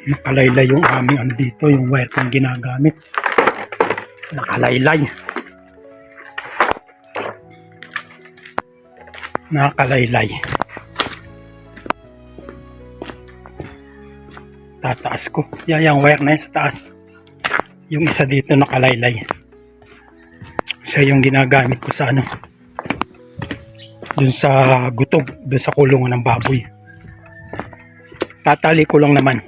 Nakalaylay yung aming ano dito, yung wire kong ginagamit. Nakalaylay. Nakalaylay. Tataas ko. Yung wire na yun sa taas. Yung isa dito nakalaylay. Siya yung ginagamit ko sa ano. Dun sa gutob. Dun sa kulungan ng baboy. Tatali ko lang naman.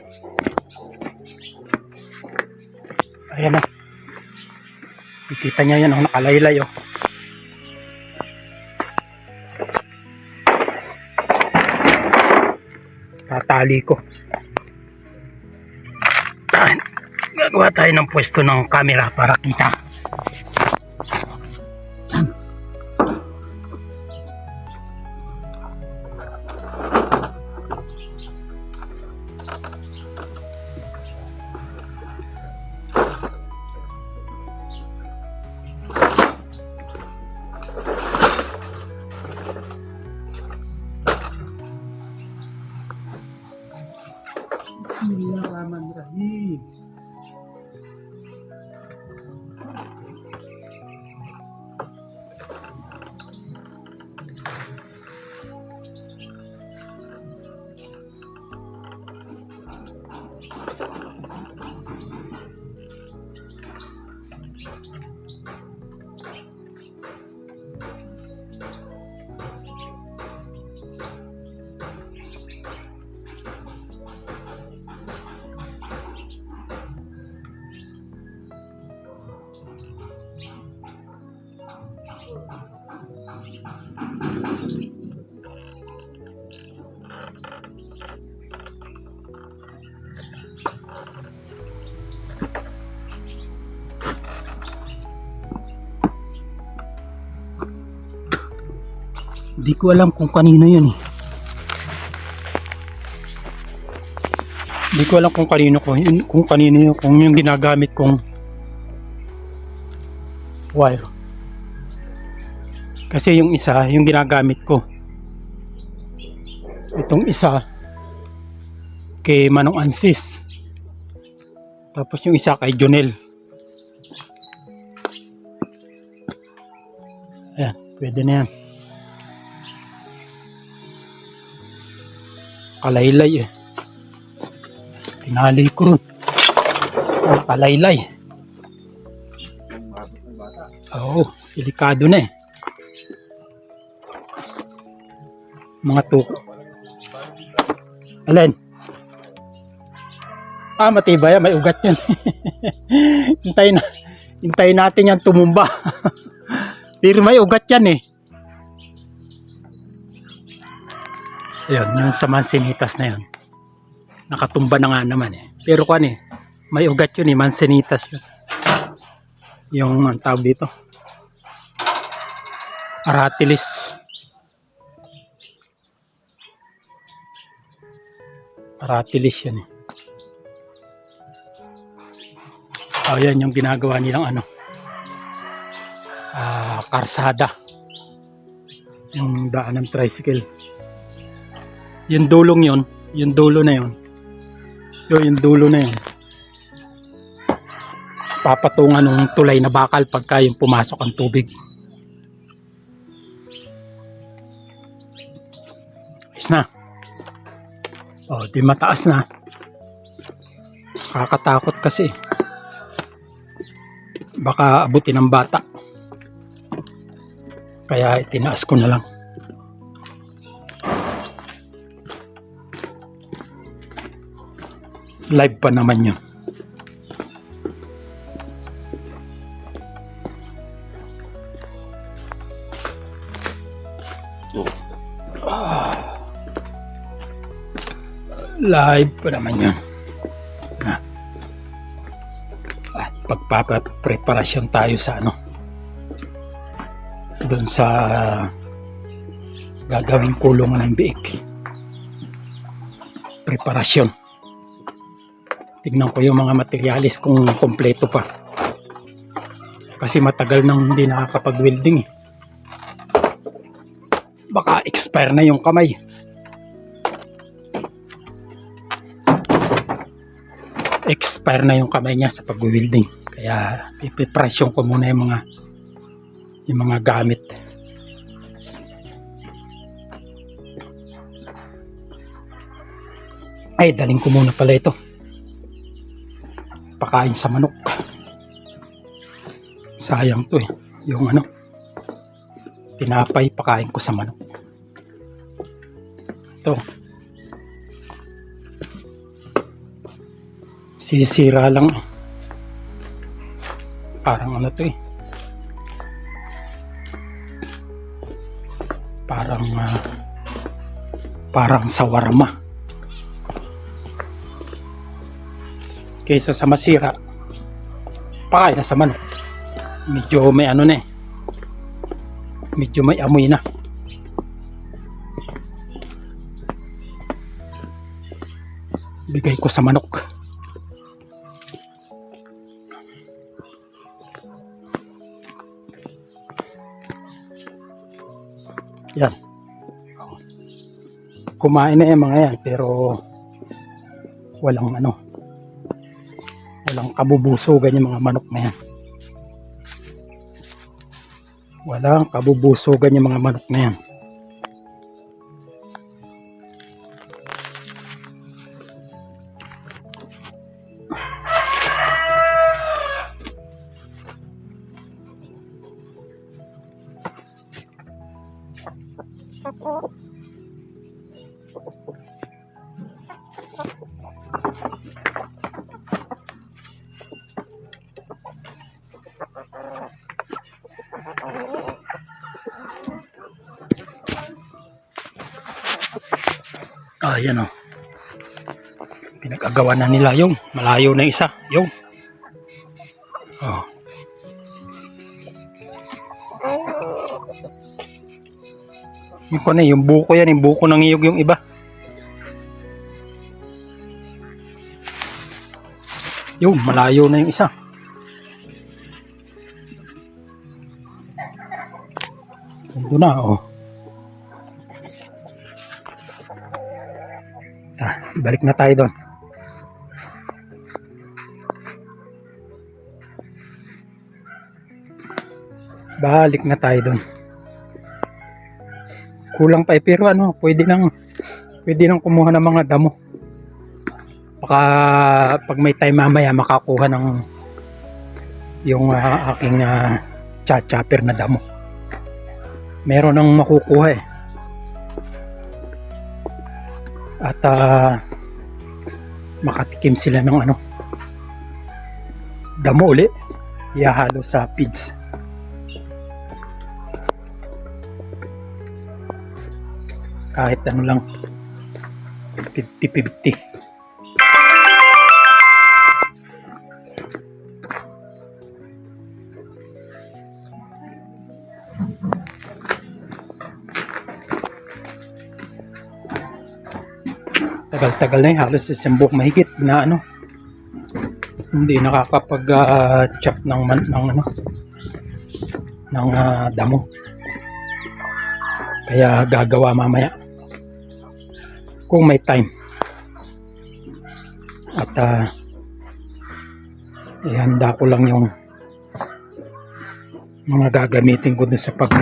Ayan o. Nakikita niya yan o. Nakalaylay o. Tatali ko. Gagawa tayo ng pwesto ng camera para kita. Bismillahirrahmanirrahim. Di ko alam kung kanino yun eh. Di ko alam kung kanino yun, kung yung ginagamit kong wire. Kasi yung isa, yung ginagamit ko. Itong isa kay Manong Ansis. Tapos yung isa kay Jonel. Ayan, pwede na yan. Kalaylay eh. Tinali ko rin. Kalaylay. Oo, delikado na eh. Mga tuko. Alin? Matibay yan. May ugat yan. Hintayin natin yan tumumba. Pero may ugat yan eh. Ayun, yung sa mansinitas na yun. Nakatumba na nga naman eh. Pero kan eh, may ugat yun eh, mansinitas yun. Yung ang tawag dito. Aratilis. Aratilis yun eh. Ayan yung ginagawa nilang ano. Karsada. Yung daan ng tricycle. Yung dulong yun, yung dulo na yun. Yung dulo na yun. Papatungan ng tulay na bakal pagka yung pumasok ang tubig. Ayos na. O, di mataas na. Kakatakot kasi. Baka abutin ng bata. Kaya itinaas ko na lang. Live pa naman yun. Live pa naman yun. At pagpapapreparasyon tayo sa ano, doon sa gagawing kulungan ng biik. Preparasyon. Tignan ko yung mga materialis kung kompleto pa. Kasi matagal nang hindi nakakapag-welding eh. Baka expire na yung kamay. expire na yung kamay niya sa pag-welding. Kaya ipipresyon ko muna yung mga gamit. Ay, daling ko muna pala ito. Pakain sa manok. Sayang to eh. Yung tinapay, pakain ko sa manok. Ito. Sisira lang. Parang to eh. Parang sawarma. Kaysa sa masira, pakain na sa manok. Medyo may na eh. Medyo may amoy na. Bigay ko sa manok. Yan. Kumain na yung mga yan, pero walang walang kabubusugan yung mga manok na yan. Walang kabubusugan yung mga manok na yan. Ayan o. Pinag-agawan na nila yung malayo na isa. Yung. Oh. Yung buko yan. Yung buko ng iyog yung iba. Yung malayo na yung isa. Ito na oh. Balik na tayo doon. Balik na tayo doon. Kulang pa pero pwede nang kumuha ng mga damo. Baka pag may time mamaya makakuha ng yung aking chopper na damo. Meron nang makukuha eh. At makatikim sila ng damo uli, ihahalo sa feeds. Kahit lang 50-50. Tagal-tagal na halos isang buwak mahigit na hindi nakakapag chop ng damo. Kaya gagawa mamaya kung may time. At ihanda ko lang yung mga gagamitin ko dun sa pag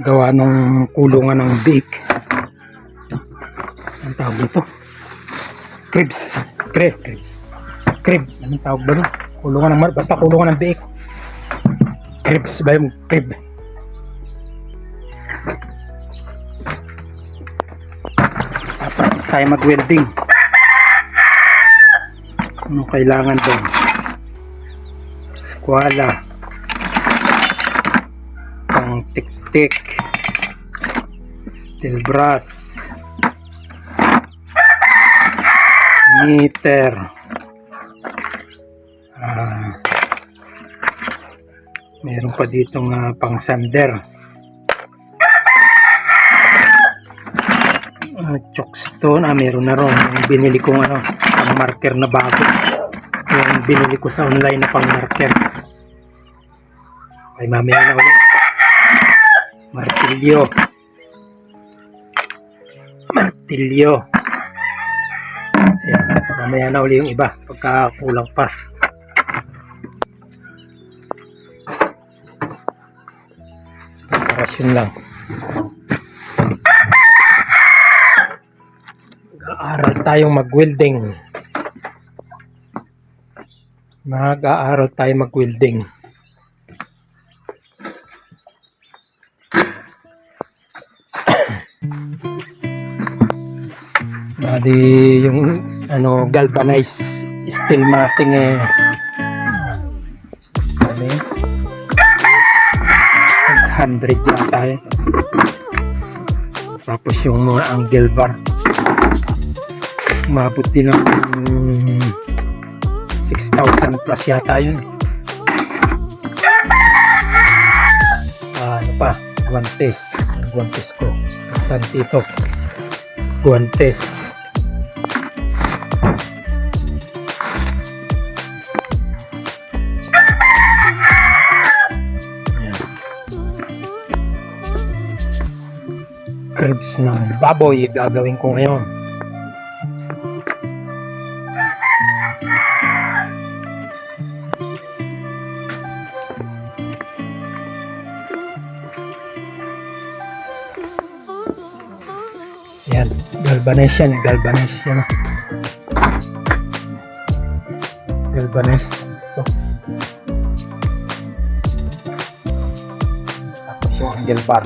gawa ng kulungan ng biik. Ang tawag dito? Cribs. Crib. Anong tawag ba nun? Kulungan ng basta kulungan ng biik. Cribs ba yung crib? Practice tayo mag-welding. Ano kailangan doon? Skwala. Pang tik-tik. Steel brass. Meter. Meron pa ditong pang sander. Chalkstone, meron na ron. Yung binili kong pang marker na bago. Yung binili ko sa online na pang marker. Okay, mamaya na ulit. Martilyo. Yan. Mamaya na uli yung iba pagka kulang pa. Preparasyon lang. Mag-aaral tayong mag-welding. Mag-aaral tayo mag-welding. Bali yung ano galvanized steel matting eh. Ano yun? 100 yata eh. Tapos yung mga angle bar umabot din ng 6,000 plus yata yun. Ano pa? Guantes ko. Importante ito. Guantes. Curves ng baboy gagawin ko ngayon. Yan, galvanize yan. Galvanize ito. Tapos yung angle bar.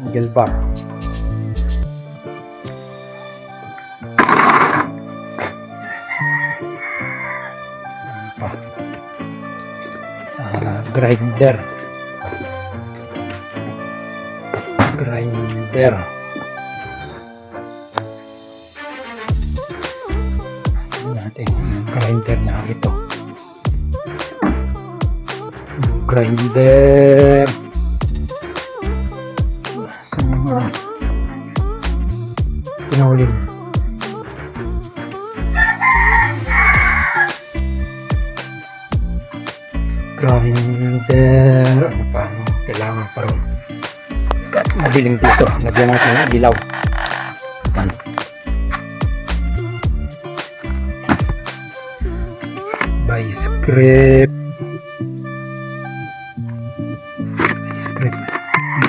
Angle bar. Grinder. Natin yung grinder na ito. Grinder. Sa mga pinulin. Grinder. Ano pa? Kailangan pa rin. Madilim dito. Lagyan natin ng dilaw. Yan. By script.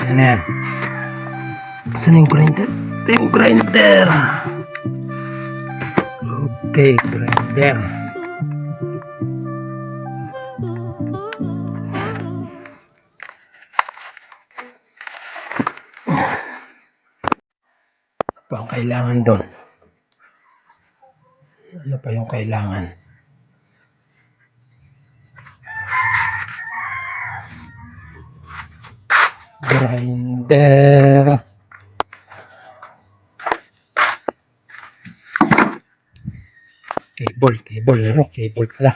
Yan yan. Saan yung grinder? Ito yung grinder. Okay, grinder. Ano pa ang kailangan doon? Ano pa yung kailangan? Grinder. Cable pala.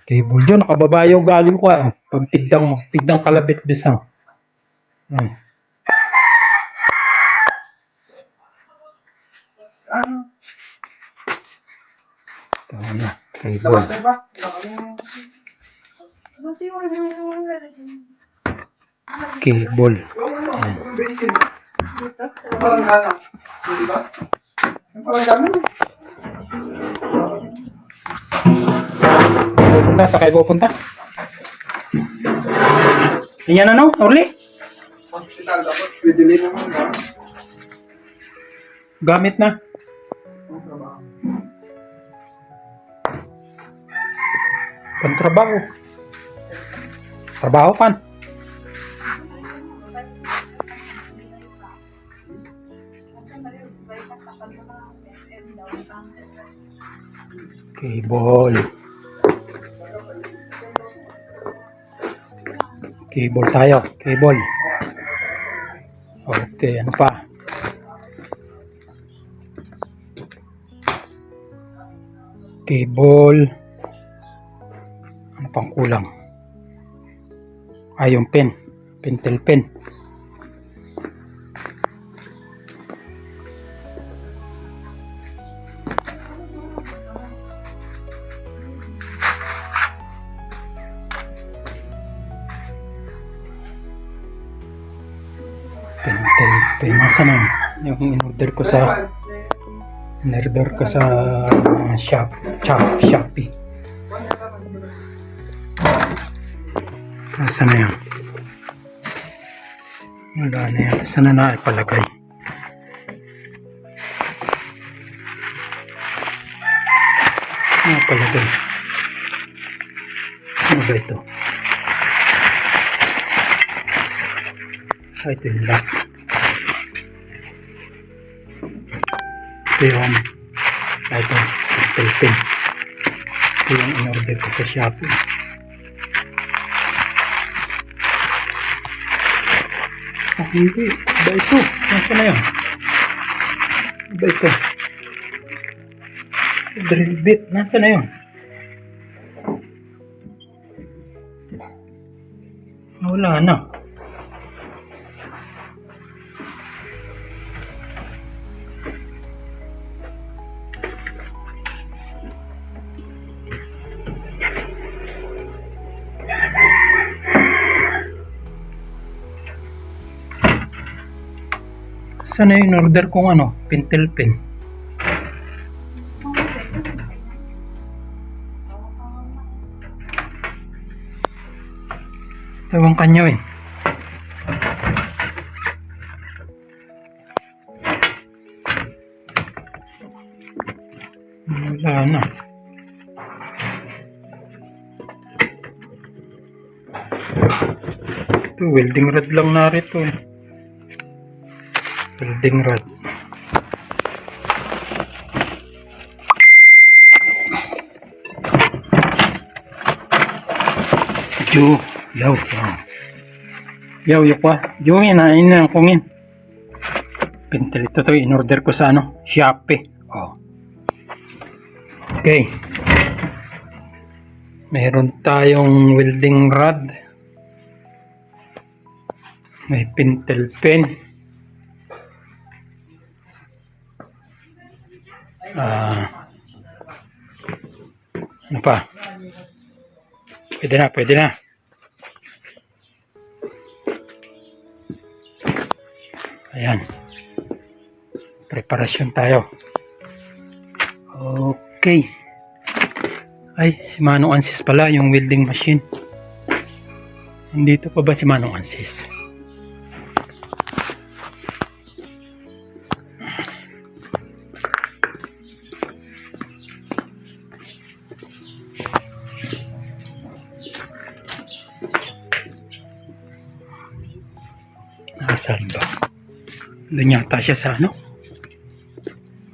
Cable dyan, nakababa yung galing ko. Pagpigdang kalabit bisang. Tama, cable. Cable. Sa kayo pupunta? Yan ano, Orly? Hospital dapat bibili naman ba? Gamit na. Pantrabaho. Trabaho kan. Cable. Cable tayo. Cable. Okay, ano pa? Cable. Ano pang kulang? Yung pen. Pentel pen. Pentel pen. Nasaan na? Yung in-order ko sa Shopee. Nasaan na yan? Wala na yan. Saan na naipalagay? Naipalagay. Ano ba ito? Ito yung lock. Ito yung pen. Ito yung in-order ko sa Shopee. Hindi. Iba ito. Nasaan na yun? Iba ito. Drill bit. Nasaan na yun? Wala na. Sana yung order kong pentel pen. Tawang kanyo eh. Wala na. Ito, welding rod lang narito eh. Welding rod. Yaw kwa. Yung inain kongin. Pentel ito in-order ko sa Shopee. Okay. Meron tayong welding rod. May pentel pen. Ano pa? Pwede na. Ayan. Preparasyon tayo. Okay. Ay, si Manong Ansis pala, yung welding machine. Nandito pa ba si Manong Ansis? Nasaan ba? Doon yata siya sa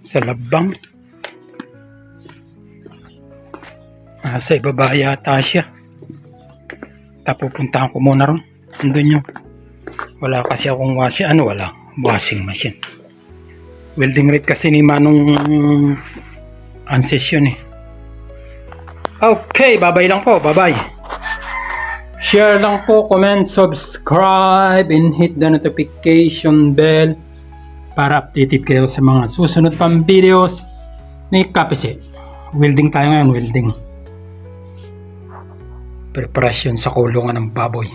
sa labang. Sa ibaba yata siya. Pupuntahan ko muna ron. Doon yung wala kasi akong washing machine. Welding rate kasi ni Manong Ansis yun eh. Okay, bye-bye lang po. Bye-bye. Share lang po, comment, subscribe, and hit the notification bell para updated kayo sa mga susunod pang videos ni Kapise. Welding tayo ngayon, welding. Preparasyon sa kulungan ng baboy.